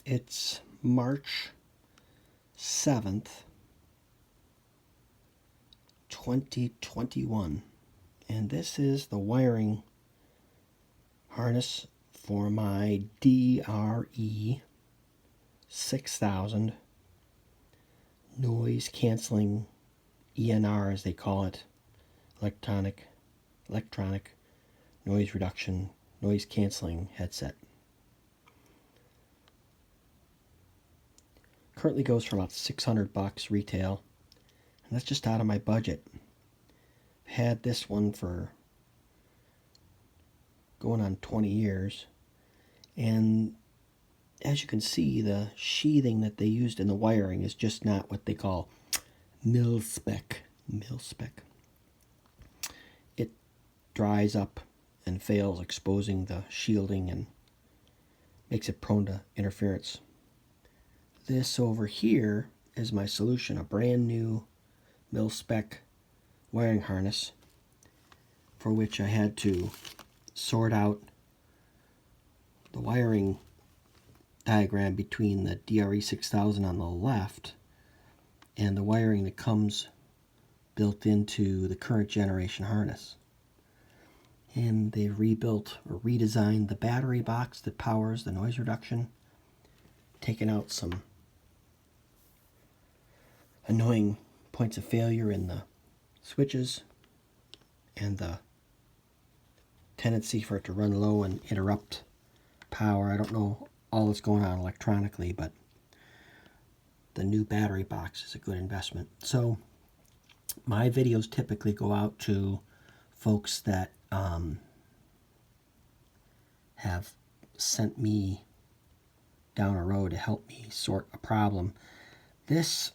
It's March 7th, 2021, and this is the wiring harness for my DRE 6000 noise canceling ENR, as they call it, electronic noise reduction noise canceling headset. Currently goes for about $600 retail, and that's just out of my budget. I've had this one for going on 20 years, and as you can see, the sheathing that they used in the wiring is just not what they call mil-spec. It dries up and fails, exposing the shielding and makes it prone to interference. This over here is my solution, a brand new mil-spec wiring harness, for which I had to sort out the wiring diagram between the DRE 6000 on the left and the wiring that comes built into the current generation harness. And they rebuilt or redesigned the battery box that powers the noise reduction, taken out some annoying points of failure in the switches and the tendency for it to run low and interrupt power. I don't know all that's going on electronically, but the new battery box is a good investment. So my videos typically go out to folks that have sent me down a road to help me sort a problem. This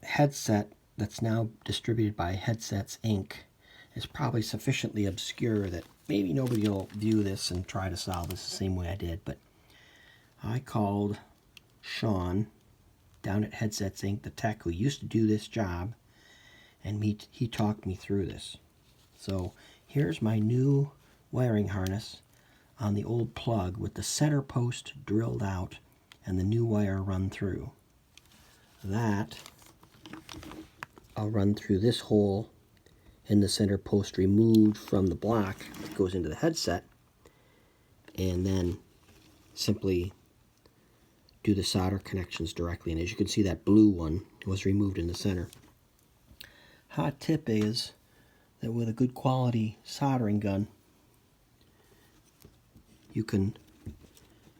headset that's now distributed by Headsets Inc. is probably sufficiently obscure that maybe nobody will view this and try to solve this the same way I did, but I called Sean down at Headsets Inc., the tech who used to do this job, and he talked me through this. So here's my new wiring harness on the old plug with the center post drilled out and the new wire run through. That I'll run through this hole in the center post removed from the block that goes into the headset, and then simply do the solder connections directly. And as you can see, that blue one was removed in the center. Hot tip is that with a good quality soldering gun, you can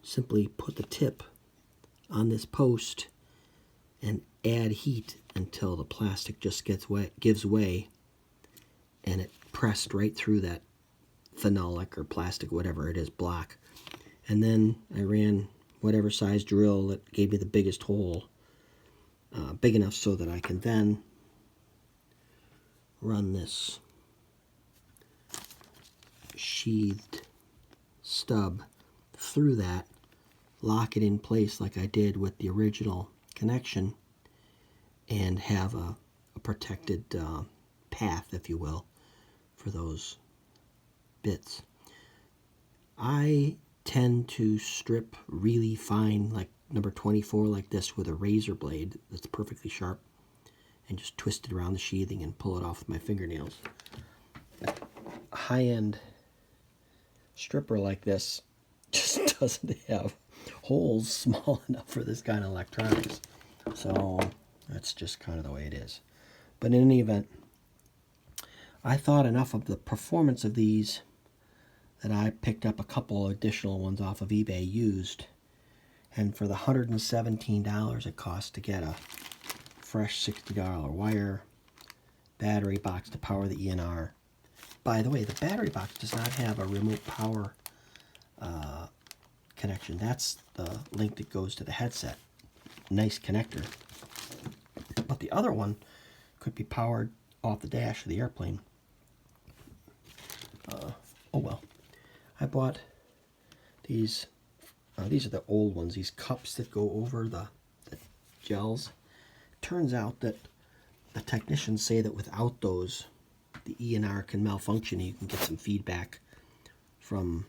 simply put the tip on this post and add heat until the plastic just gives way, and it pressed right through that phenolic or plastic, whatever it is, block. And then I ran whatever size drill that gave me the biggest hole, big enough so that I can then run this sheathed stub through that, lock it in place like I did with the original connection, and have a protected path, if you will, for those bits. I tend to strip really fine, like number 24 like this, with a razor blade that's perfectly sharp, and just twist it around the sheathing and pull it off with my fingernails. A high-end stripper like this just doesn't have holes small enough for this kind of electronics. So that's just kind of the way it is. But in any event, I thought enough of the performance of these that I picked up a couple additional ones off of eBay used. And for the $117 it costs to get a fresh $60 wire, battery box to power the ENR. By the way, the battery box does not have a remote power connection. That's the link that goes to the headset. Nice connector. But the other one could be powered off the dash of the airplane. Oh well. I bought these. These are the old ones. These cups that go over the gels. Turns out that the technicians say that without those, the ENR can malfunction. You can get some feedback from,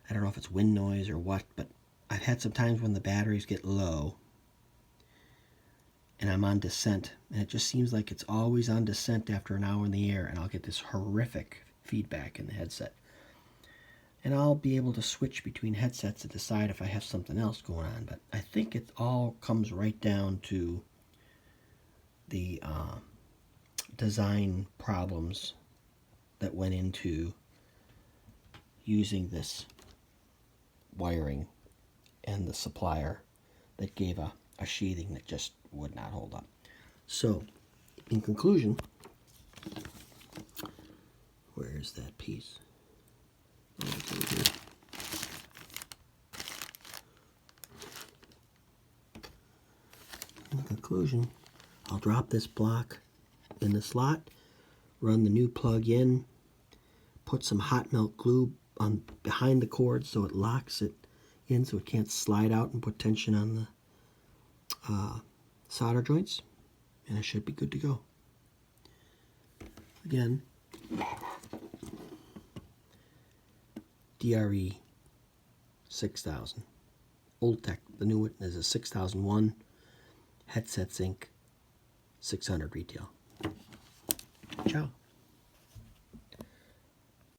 I don't know if it's wind noise or what, but I I've had some times when the batteries get low and I'm on descent, and it just seems like it's always on descent after an hour in the air, and I'll get this horrific feedback in the headset. And I'll be able to switch between headsets to decide if I have something else going on. But I think it all comes right down to the design problems that went into using this wiring and the supplier that gave a sheathing that just would not hold up. So, in conclusion, where's that piece? Oh, it's over here. In conclusion, I'll drop this block in the slot, run the new plug in, put some hot melt glue on behind the cord so it locks it in so it can't slide out and put tension on the solder joints, and it should be good to go. Again, DRE 6000. Old Tech, the new one is a 6001. Headset Sync 600 retail. Ciao.